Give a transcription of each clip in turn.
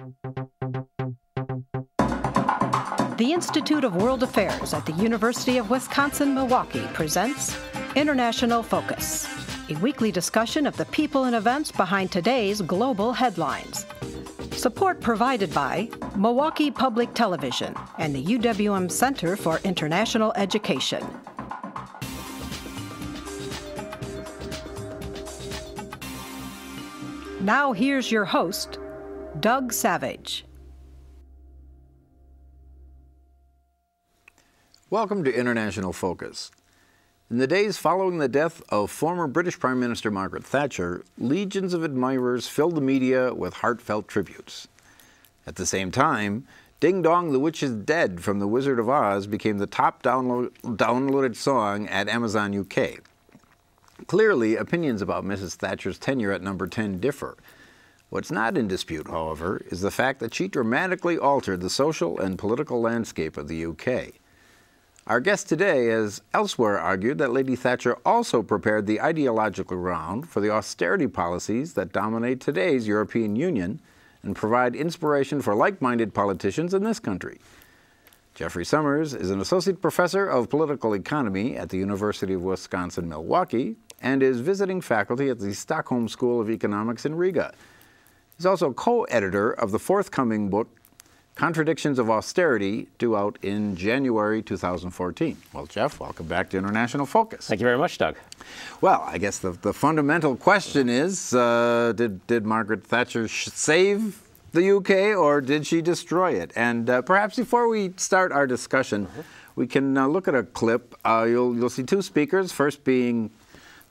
The Institute of World Affairs at the University of Wisconsin-Milwaukee presents International Focus, a weekly discussion of the people and events behind today's global headlines. Support provided by Milwaukee Public Television and the UWM Center for International Education. Now here's your host, Doug Savage. Welcome to International Focus. In the days following the death of former British Prime Minister Margaret Thatcher, legions of admirers filled the media with heartfelt tributes. At the same time, Ding Dong the Witch is Dead from The Wizard of Oz became the top downloaded song at Amazon UK. Clearly, opinions about Mrs. Thatcher's tenure at number 10 differ. What's not in dispute, however, is the fact that she dramatically altered the social and political landscape of the UK. Our guest today has elsewhere argued that Lady Thatcher also prepared the ideological ground for the austerity policies that dominate today's European Union and provide inspiration for like-minded politicians in this country. Jeffery Sommers is an associate professor of political economy at the University of Wisconsin-Milwaukee and is visiting faculty at the Stockholm School of Economics in Riga. He's also co-editor of the forthcoming book, Contradictions of Austerity, due out in January 2014. Well, Jeff, welcome back to International Focus. Thank you very much, Doug. Well, I guess the fundamental question is, did Margaret Thatcher save the UK or did she destroy it? And perhaps before we start our discussion, we can look at a clip. You'll see two speakers, first being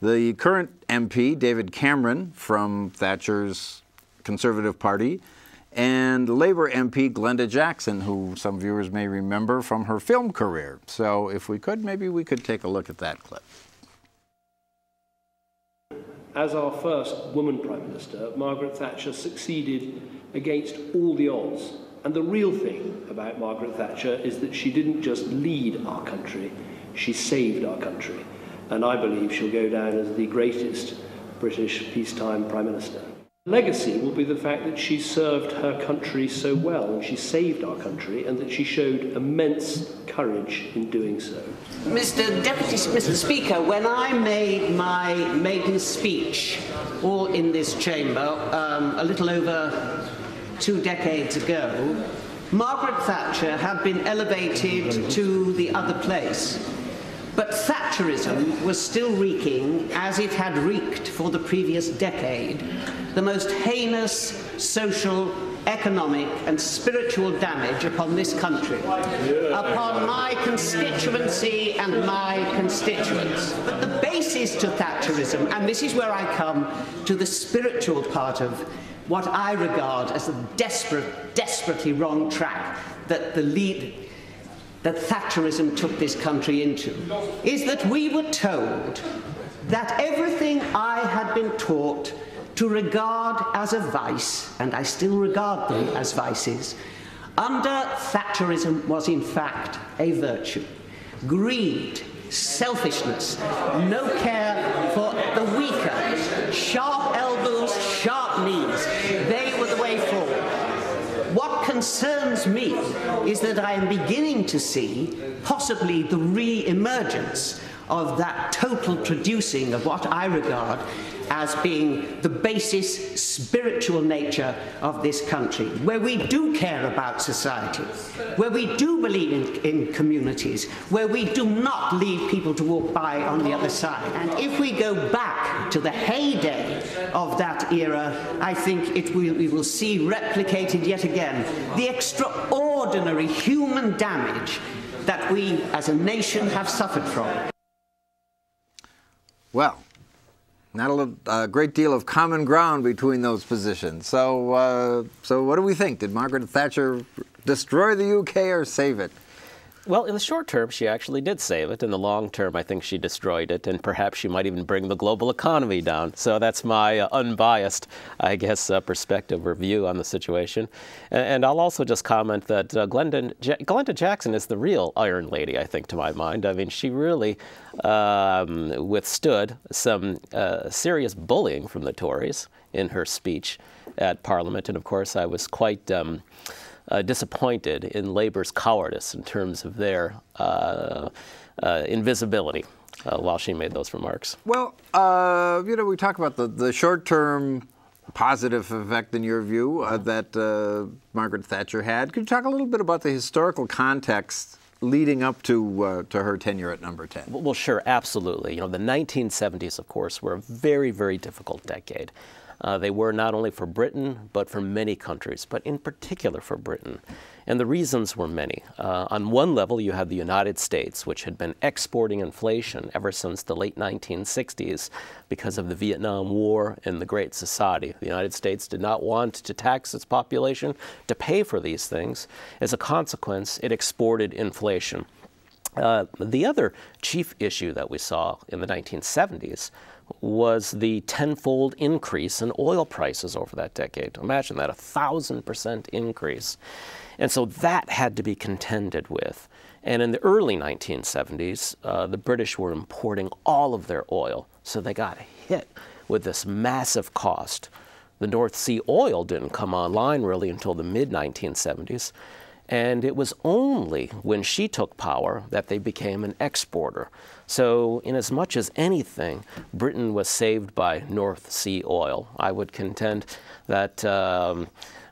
the current MP, David Cameron, from Thatcher's Conservative Party, and Labour MP Glenda Jackson, who some viewers may remember from her film career. So if we could, maybe we could take a look at that clip. As our first woman Prime Minister, Margaret Thatcher succeeded against all the odds. And the real thing about Margaret Thatcher is that she didn't just lead our country, she saved our country. And I believe she'll go down as the greatest British peacetime Prime Minister. Legacy will be the fact that she served her country so well and she saved our country and that she showed immense courage in doing so. Mr. Speaker, when I made my maiden speech, all in this chamber, a little over 2 decades ago, Margaret Thatcher had been elevated to the other place. But Thatcherism was still wreaking, as it had wreaked for the previous decade, the most heinous social, economic and spiritual damage upon this country, upon my constituency and my constituents. But the basis to Thatcherism, and this is where I come to the spiritual part of what I regard as the desperately wrong track that that Thatcherism took this country into, is that we were told that everything I had been taught to regard as a vice, and I still regard them as vices, under Thatcherism was in fact a virtue. Greed, selfishness, no care for the weaker, sharp elbows, sharp knees, they were the way forward. What concerns me is that I am beginning to see possibly the re-emergence of that total traducing of what I regard as being the basis spiritual nature of this country, where we do care about society, where we do believe in communities, where we do not leave people to walk by on the other side. And if we go back to the heyday of that era, I think we will see replicated yet again the extraordinary human damage that we as a nation have suffered from. Well, not a great deal of common ground between those positions. So what do we think? Did Margaret Thatcher destroy the UK or save it? Well, in the short term, she actually did save it. In the long term, I think she destroyed it, and perhaps she might even bring the global economy down. So that's my unbiased, I guess, perspective or view on the situation. And I'll also just comment that Glenda Jackson is the real Iron Lady, I think, to my mind. I mean, she really withstood some serious bullying from the Tories in her speech at Parliament. And of course, I was quite disappointed in Labor's cowardice in terms of their invisibility while she made those remarks. Well, you know, we talk about the short-term positive effect, in your view, that Margaret Thatcher had. Could you talk a little bit about the historical context leading up to her tenure at number 10? Well, sure, absolutely. You know, the 1970s, of course, were a very, very difficult decade. They were not only for Britain, but for many countries, but in particular for Britain. And the reasons were many. On one level, you had the United States, which had been exporting inflation ever since the late 1960s because of the Vietnam War and the Great Society. The United States did not want to tax its population to pay for these things. As a consequence, it exported inflation. The other chief issue that we saw in the 1970s was the tenfold increase in oil prices over that decade. Imagine that, 1,000% increase. And so that had to be contended with. And in the early 1970s, the British were importing all of their oil, so they got hit with this massive cost. The North Sea oil didn't come online really until the mid-1970s. And it was only when she took power that they became an exporter. So in as much as anything, Britain was saved by North Sea oil. I would contend that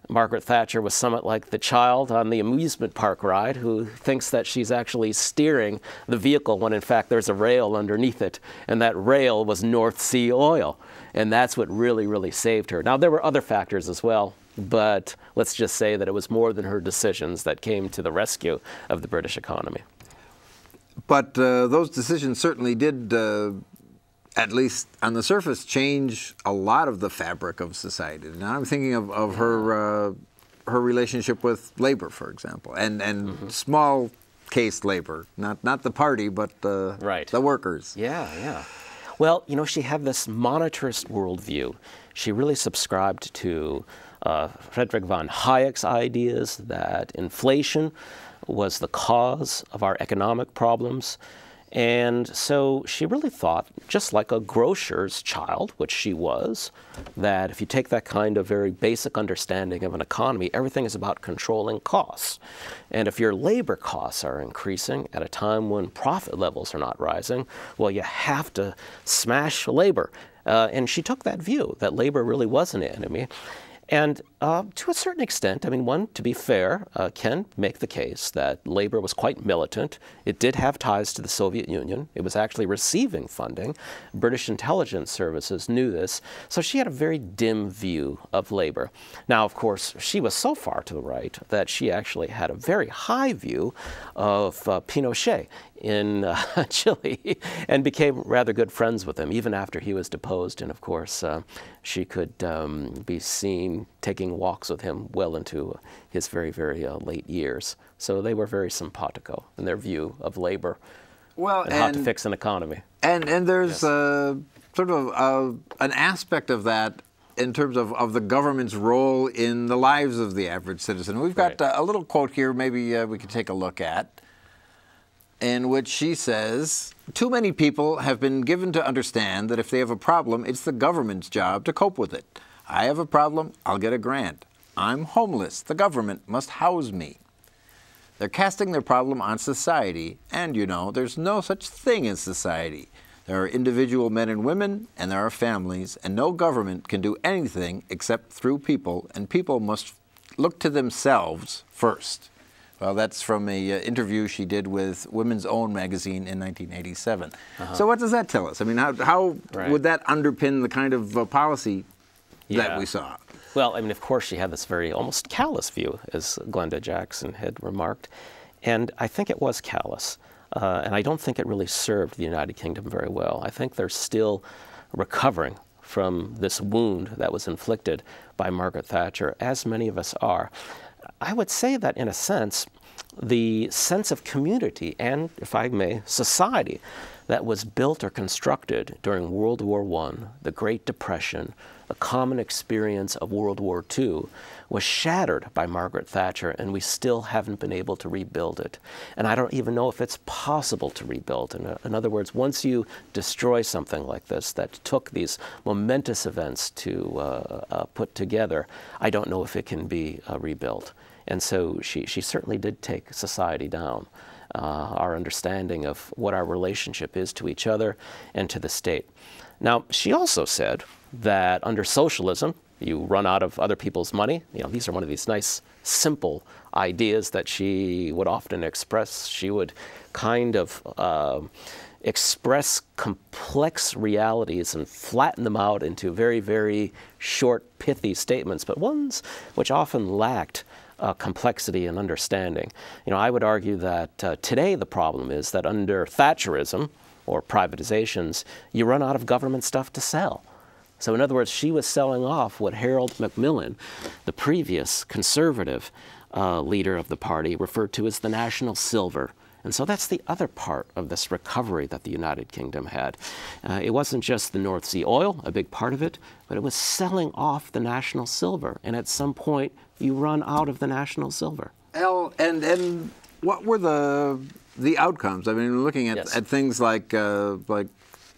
Margaret Thatcher was somewhat like the child on the amusement park ride who thinks that she's actually steering the vehicle when in fact there's a rail underneath it, and that rail was North Sea oil. And that's what really, really saved her. Now, there were other factors as well, but let's just say that it was more than her decisions that came to the rescue of the British economy. But those decisions certainly did, at least on the surface, change a lot of the fabric of society. Now I'm thinking of her relationship with labor, for example, and small case labor, not the party, but the workers. Yeah, yeah. Well, you know, she had this monetarist worldview. She really subscribed to Friedrich von Hayek's ideas that inflation was the cause of our economic problems. And so she really thought, just like a grocer's child, which she was, that if you take that kind of very basic understanding of an economy, everything is about controlling costs. And if your labor costs are increasing at a time when profit levels are not rising, well, you have to smash labor. And she took that view, that labor really was an enemy. And to a certain extent, I mean, one, to be fair, can make the case that labor was quite militant. It did have ties to the Soviet Union. It was actually receiving funding. British intelligence services knew this. So she had a very dim view of labor. Now, of course, she was so far to the right that she actually had a very high view of Pinochet in Chile and became rather good friends with him, even after he was deposed. And of course, she could be seen taking walks with him well into his very, very late years. So they were very simpatico in their view of labor and how to fix an economy. And there's sort of an aspect of that in terms of the government's role in the lives of the average citizen. We've got a little quote here maybe we could take a look at, in which she says, "Too many people have been given to understand that if they have a problem, it's the government's job to cope with it. I have a problem, I'll get a grant. I'm homeless, the government must house me." They're casting their problem on society, and you know, there's no such thing as society. There are individual men and women, and there are families, and no government can do anything except through people, and people must look to themselves first. Well, that's from an interview she did with Women's Own magazine in 1987. So what does that tell us? I mean, how would that underpin the kind of policy that we saw? Well, I mean, of course, she had this very almost callous view, as Glenda Jackson had remarked. And I think it was callous. And I don't think it really served the United Kingdom very well. I think they're still recovering from this wound that was inflicted by Margaret Thatcher, as many of us are. I would say that, in a sense, the sense of community and, if I may, society that was built or constructed during World War I, the Great Depression, the common experience of World War II, was shattered by Margaret Thatcher, and we still haven't been able to rebuild it. And I don't even know if it's possible to rebuild. In other words, once you destroy something like this that took these momentous events to put together, I don't know if it can be rebuilt. And so she certainly did take society down. Our understanding of what our relationship is to each other and to the state. Now, she also said that under socialism, you run out of other people's money. You know, these are one of these nice, simple ideas that she would often express. She would kind of express complex realities and flatten them out into very, very short, pithy statements, but ones which often lacked complexity and understanding. You know, I would argue that today the problem is that under Thatcherism or privatizations, you run out of government stuff to sell. So in other words, she was selling off what Harold Macmillan, the previous conservative leader of the party, referred to as the national silver. And so that's the other part of this recovery that the United Kingdom had. It wasn't just the North Sea oil, a big part of it, but it was selling off the national silver. And at some point, you run out of the national silver. And what were the outcomes? I mean, looking at things like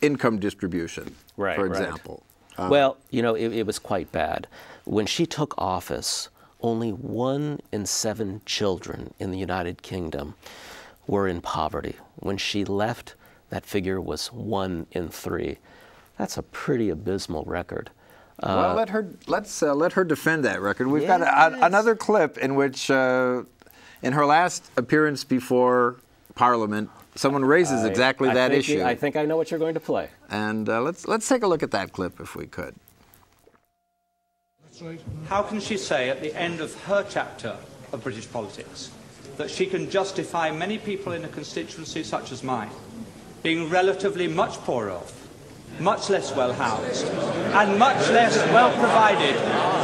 income distribution, for example. Right. Well, you know, it was quite bad. When she took office, only 1 in 7 children in the United Kingdom were in poverty. When she left, that figure was 1 in 3. That's a pretty abysmal record. Well, let's let her defend that record. We've got another clip in which, in her last appearance before Parliament, someone raises exactly that issue. I think I know what you're going to play. And let's take a look at that clip, if we could. How can she say at the end of her chapter of British politics that she can justify many people in a constituency such as mine being relatively much poorer off, much less well housed, and much less well provided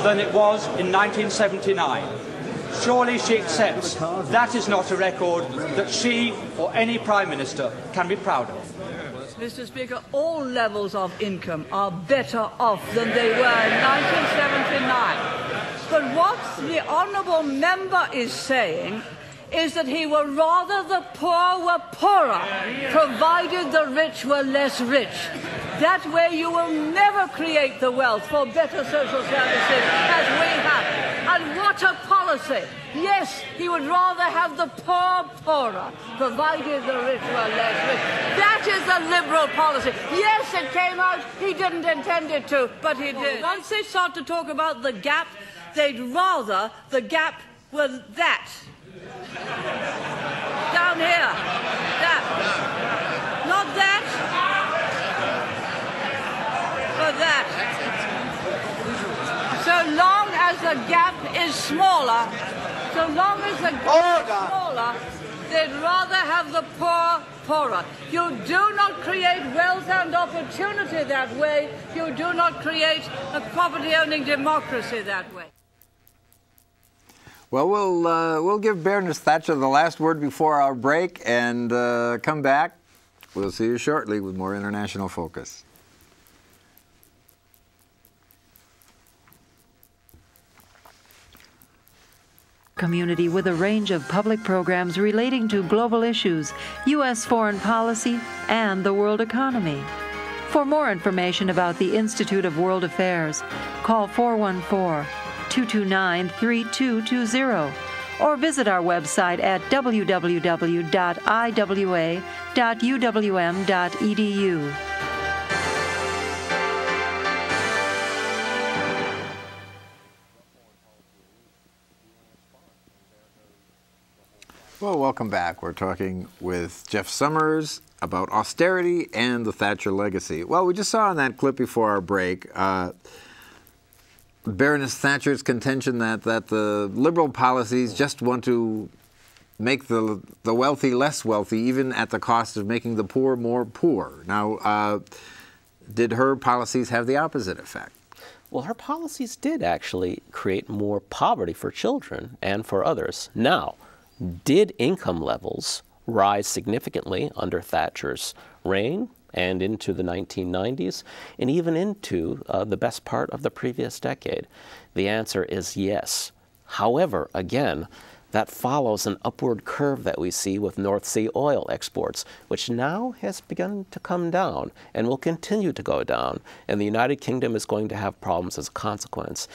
than it was in 1979? Surely she accepts that is not a record that she or any Prime Minister can be proud of. Mr. Speaker, all levels of income are better off than they were in 1979. But what the honourable member is saying is that he would rather the poor were poorer, provided the rich were less rich. That way you will never create the wealth for better social services as we have. And what a policy! Yes, he would rather have the poor poorer, provided the rich were less rich. That is the Liberal policy. Yes, it came out, he didn't intend it to, but he did. Once they start to talk about the gap, they'd rather the gap were that. Down here. That. Not that. But that. So long as the gap is smaller, they'd rather have the poor poorer. You do not create wealth and opportunity that way. You do not create a property-owning democracy that way. Well, we'll give Baroness Thatcher the last word before our break and come back. We'll see you shortly with more International Focus. Community with a range of public programs relating to global issues, U.S. foreign policy, and the world economy. For more information about the Institute of World Affairs, call 414-229-3220 or visit our website at www.iwa.uwm.edu. Well, welcome back. We're talking with Jeff Sommers about austerity and the Thatcher legacy. Well, we just saw in that clip before our break Baroness Thatcher's contention that the Liberal policies just want to make the wealthy less wealthy, even at the cost of making the poor more poor. Now, did her policies have the opposite effect? Well, her policies did actually create more poverty for children and for others. Now, did income levels rise significantly under Thatcher's reign? and into the 1990s, and even into the best part of the previous decade? The answer is yes. However, again, that follows an upward curve that we see with North Sea oil exports, which now has begun to come down and will continue to go down. And the United Kingdom is going to have problems as a consequence.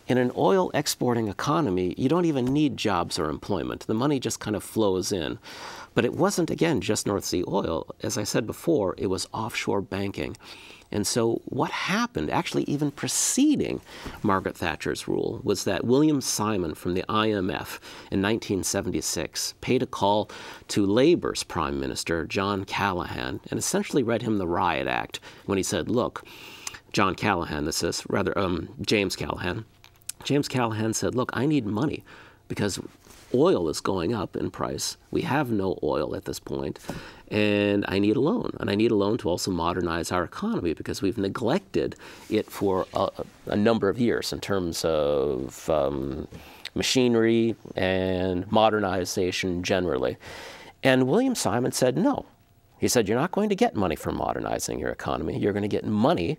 In an oil exporting economy, you don't even need jobs or employment. The money just kind of flows in. But it wasn't, again, just North Sea oil. As I said before, it was offshore banking. And so what happened, actually even preceding Margaret Thatcher's rule, was that William Simon from the IMF in 1976 paid a call to Labour's Prime Minister, John Callaghan, and essentially read him the Riot Act when he said, look, James Callaghan said, look, I need money because oil is going up in price. We have no oil at this point, and I need a loan. And I need a loan to also modernize our economy because we've neglected it for a number of years in terms of machinery and modernization generally. And William Simon said no. He said, you're not going to get money for modernizing your economy. You're going to get money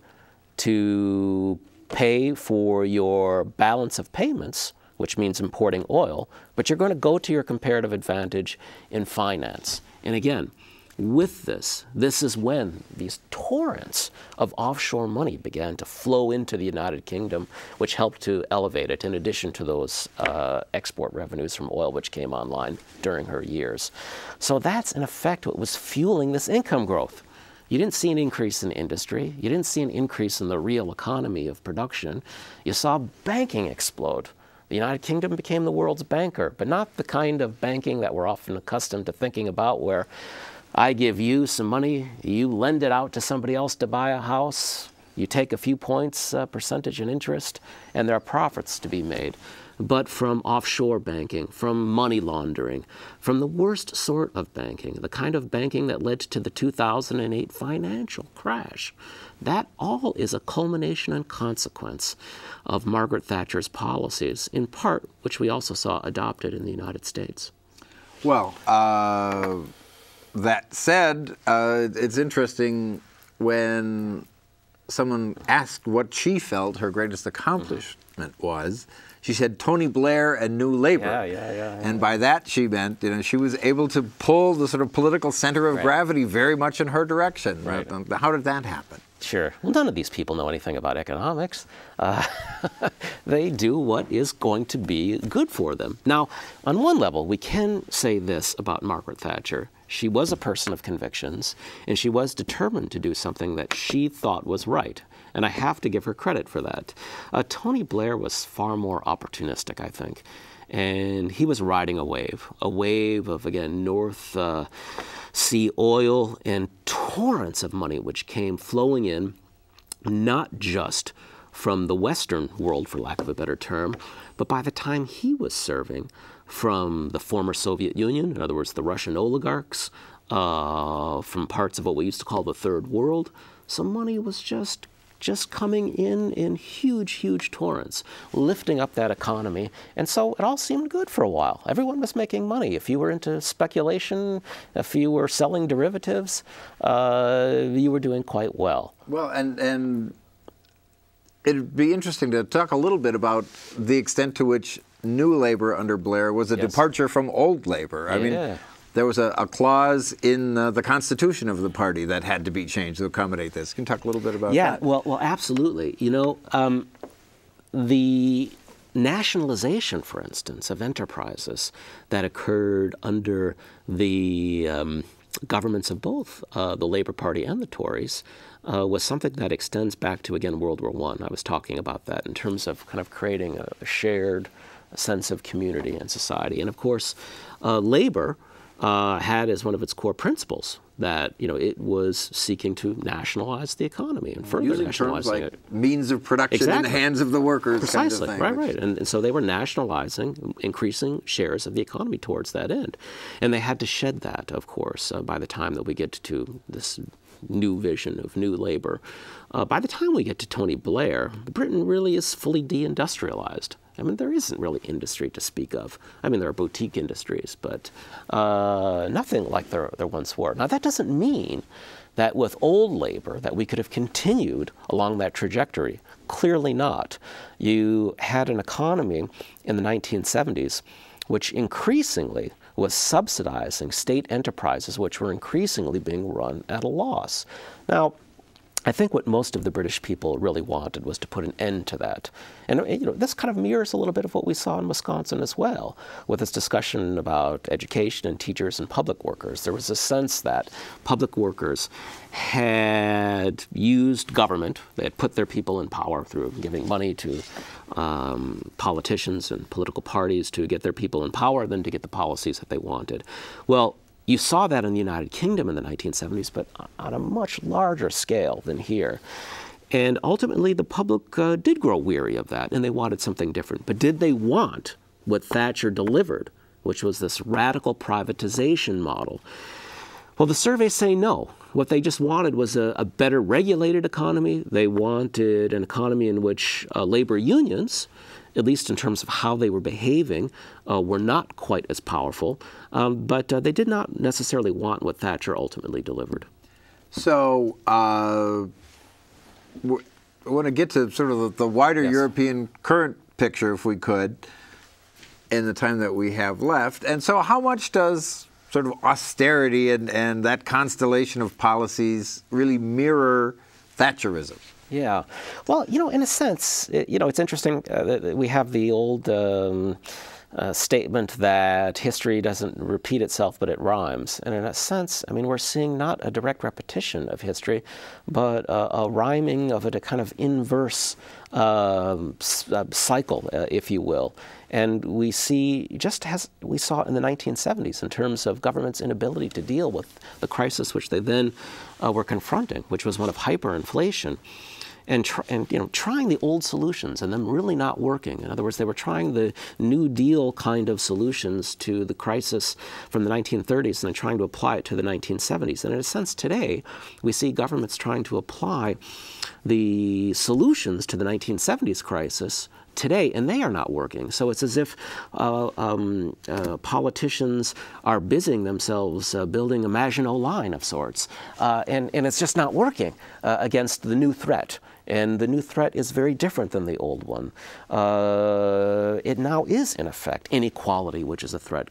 to pay for your balance of payments, which means importing oil, but you're going to go to your comparative advantage in finance. And again, with this is when these torrents of offshore money began to flow into the United Kingdom, which helped to elevate it, in addition to those export revenues from oil, which came online during her years. So that's, in effect, what was fueling this income growth. You didn't see an increase in industry. You didn't see an increase in the real economy of production. You saw banking explode. The United Kingdom became the world's banker, but not the kind of banking that we're often accustomed to thinking about, where I give you some money, you lend it out to somebody else to buy a house, you take a few points percentage in interest, and there are profits to be made. But from offshore banking, from money laundering, from the worst sort of banking, the kind of banking that led to the 2008 financial crash. That all is a culmination and consequence of Margaret Thatcher's policies, in part, which we also saw adopted in the United States. Well, that said, it's interesting when someone asked what she felt her greatest accomplishment was. She said Tony Blair and New Labour. Yeah. And by that she meant, she was able to pull the sort of political center of gravity very much in her direction. Right. How did that happen? Sure. Well, none of these people know anything about economics. They do what is going to be good for them. Now, on one level, we can say this about Margaret Thatcher. She was a person of convictions, and she was determined to do something that she thought was right. And I have to give her credit for that. Tony Blair was far more opportunistic, I think. And he was riding a wave of, again, North Sea oil and torrents of money which came flowing in, not just from the Western world, for lack of a better term, but by the time he was serving, from the former Soviet Union, in other words, the Russian oligarchs, from parts of what we used to call the Third World. So money was just coming in huge torrents, lifting up that economy. And so it all seemed good for a while. Everyone was making money. If you were into speculation, if you were selling derivatives, you were doing quite well. Well, and it'd be interesting to talk a little bit about the extent to which New Labour under Blair was a departure from old Labour. I mean, there was a clause in the constitution of the party that had to be changed to accommodate this. Can you talk a little bit about that? Yeah, well, absolutely. The nationalization, for instance, of enterprises that occurred under the governments of both the Labour Party and the Tories was something that extends back to, again, World War I. I was talking about that in terms of kind of creating a shared sense of community and society. And of course, Labour had as one of its core principles that it was seeking to nationalize the economy and further using nationalizing terms like means of production in the hands of the workers. Precisely, kind of thing, right. And so they were nationalizing, increasing shares of the economy towards that end. And they had to shed that, of course, by the time that we get to this new vision of New Labour. By the time we get to Tony Blair, Britain really is fully deindustrialized. I mean, there isn't really industry to speak of. I mean, there are boutique industries, but nothing like there once were. Now, that doesn't mean that with old labor that we could have continued along that trajectory. Clearly not. You had an economy in the 1970s which increasingly was subsidizing state enterprises which were increasingly being run at a loss. Now, I think what most of the British people really wanted was to put an end to that. And this kind of mirrors a little bit of what we saw in Wisconsin as well, with this discussion about education and teachers and public workers. There was a sense that public workers had used government, they had put their people in power through giving money to politicians and political parties to get their people in power, then to get the policies that they wanted. Well, you saw that in the United Kingdom in the 1970s, but on a much larger scale than here. And ultimately, the public did grow weary of that, and they wanted something different. But did they want what Thatcher delivered, which was this radical privatization model? Well, the surveys say no. What they just wanted was a better regulated economy. They wanted an economy in which labor unions, at least in terms of how they were behaving, were not quite as powerful. But they did not necessarily want what Thatcher ultimately delivered. So I want to get to sort of the wider European current picture, if we could, in the time that we have left. And so how much does sort of austerity and that constellation of policies really mirror Thatcherism? Yeah. Well, in a sense, it's interesting that we have the old statement that history doesn't repeat itself, but it rhymes. And in a sense, I mean, we're seeing not a direct repetition of history, but a rhyming of it, a kind of inverse cycle, if you will. And we see, just as we saw in the 1970s in terms of government's inability to deal with the crisis which they then were confronting, which was one of hyperinflation. And trying the old solutions and them really not working. In other words, they were trying the New Deal kind of solutions to the crisis from the 1930s and then trying to apply it to the 1970s. And in a sense, today, we see governments trying to apply the solutions to the 1970s crisis today, and they are not working. So it's as if politicians are busying themselves building a Maginot Line of sorts, and it's just not working against the new threat. And the new threat is very different than the old one. It now is, in effect, inequality, which is a threat,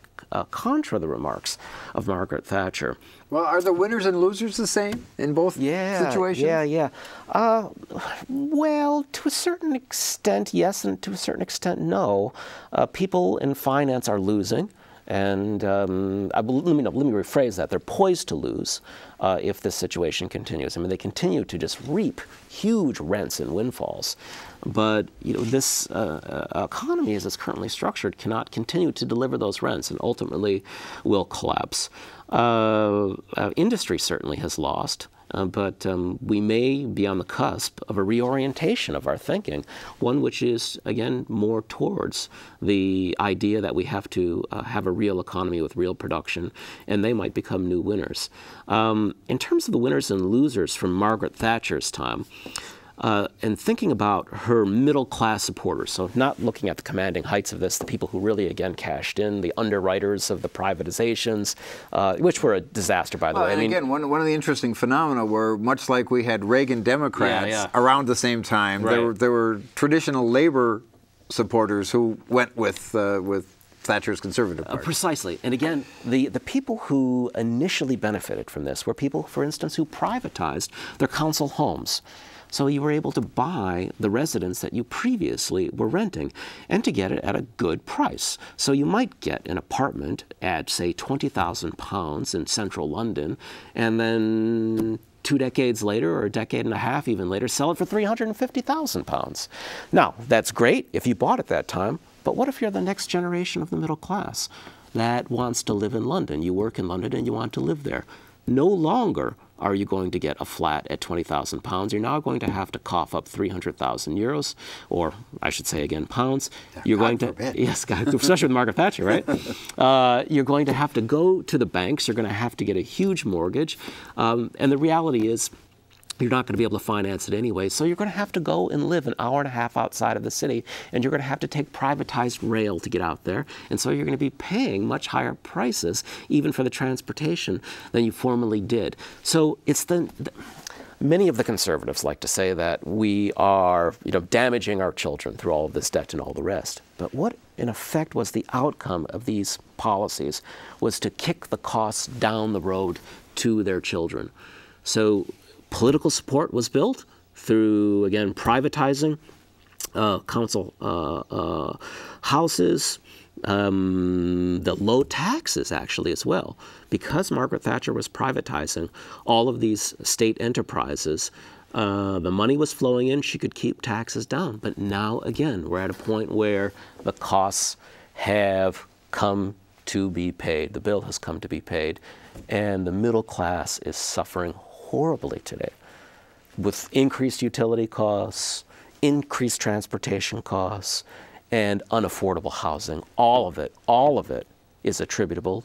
contra the remarks of Margaret Thatcher. Well, are the winners and losers the same in both situations? Yeah. Well, to a certain extent, yes, and to a certain extent, no. People in finance are losing. And let me rephrase that. They're poised to lose if this situation continues. I mean, they continue to just reap huge rents and windfalls. But this economy, as it's currently structured, cannot continue to deliver those rents and ultimately will collapse. Industry certainly has lost. But we may be on the cusp of a reorientation of our thinking, one which is, again, more towards the idea that we have to have a real economy with real production, and they might become new winners. In terms of the winners and losers from Margaret Thatcher's time, and thinking about her middle-class supporters, so not looking at the commanding heights of this, the people who really, again, cashed in, the underwriters of the privatizations, which were a disaster, by the way. And again, one of the interesting phenomena were, much like we had Reagan Democrats around the same time, there were traditional labor supporters who went with Thatcher's Conservative Party. Precisely. And again, the people who initially benefited from this were people, for instance, who privatized their council homes. So you were able to buy the residence that you previously were renting and to get it at a good price. So you might get an apartment at, say, £20,000 in central London, and then 2 decades later, or a decade and a half even later, sell it for £350,000. Now, that's great if you bought at that time, but what if you're the next generation of the middle class that wants to live in London? You work in London and you want to live there. No longer are you going to get a flat at £20,000. You're now going to have to cough up 300,000 euros, or I should say again, pounds. You're going to, yes, especially with Margaret Thatcher, right? You're going to have to go to the banks. You're going to have to get a huge mortgage. And the reality is, you're not going to be able to finance it anyway, so you're going to have to go and live an hour and a half outside of the city, and you're going to have to take privatized rail to get out there, and so you're going to be paying much higher prices, even for the transportation, than you formerly did. So it's many of the conservatives like to say that we are, damaging our children through all of this debt and all the rest. But what, in effect, was the outcome of these policies was to kick the costs down the road to their children. So political support was built through, again, privatizing council houses, the low taxes, actually, as well. Because Margaret Thatcher was privatizing all of these state enterprises, the money was flowing in, she could keep taxes down. But now, again, we're at a point where the costs have come to be paid. The bill has come to be paid. And the middle class is suffering horribly today with increased utility costs, increased transportation costs, and unaffordable housing. All of it is attributable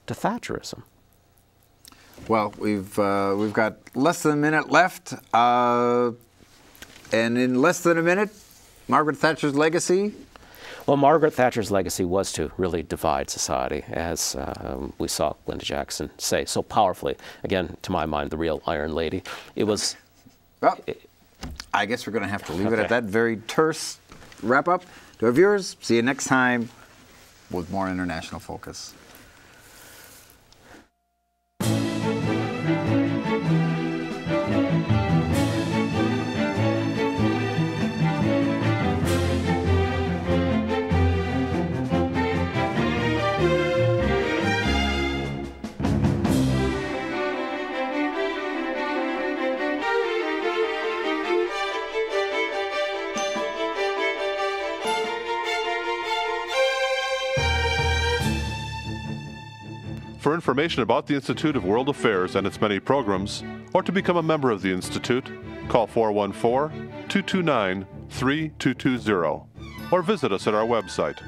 to Thatcherism. Well, we've got less than a minute left, and in less than a minute, Margaret Thatcher's legacy. Well, Margaret Thatcher's legacy was to really divide society, as we saw Lyndon Jackson say so powerfully. Again, to my mind, the real Iron Lady. It was. Well, I guess we're going to have to leave it at that very terse wrap-up. To our viewers, see you next time with more International Focus. For information about the Institute of World Affairs and its many programs, or to become a member of the Institute, call 414-229-3220 or visit us at our website.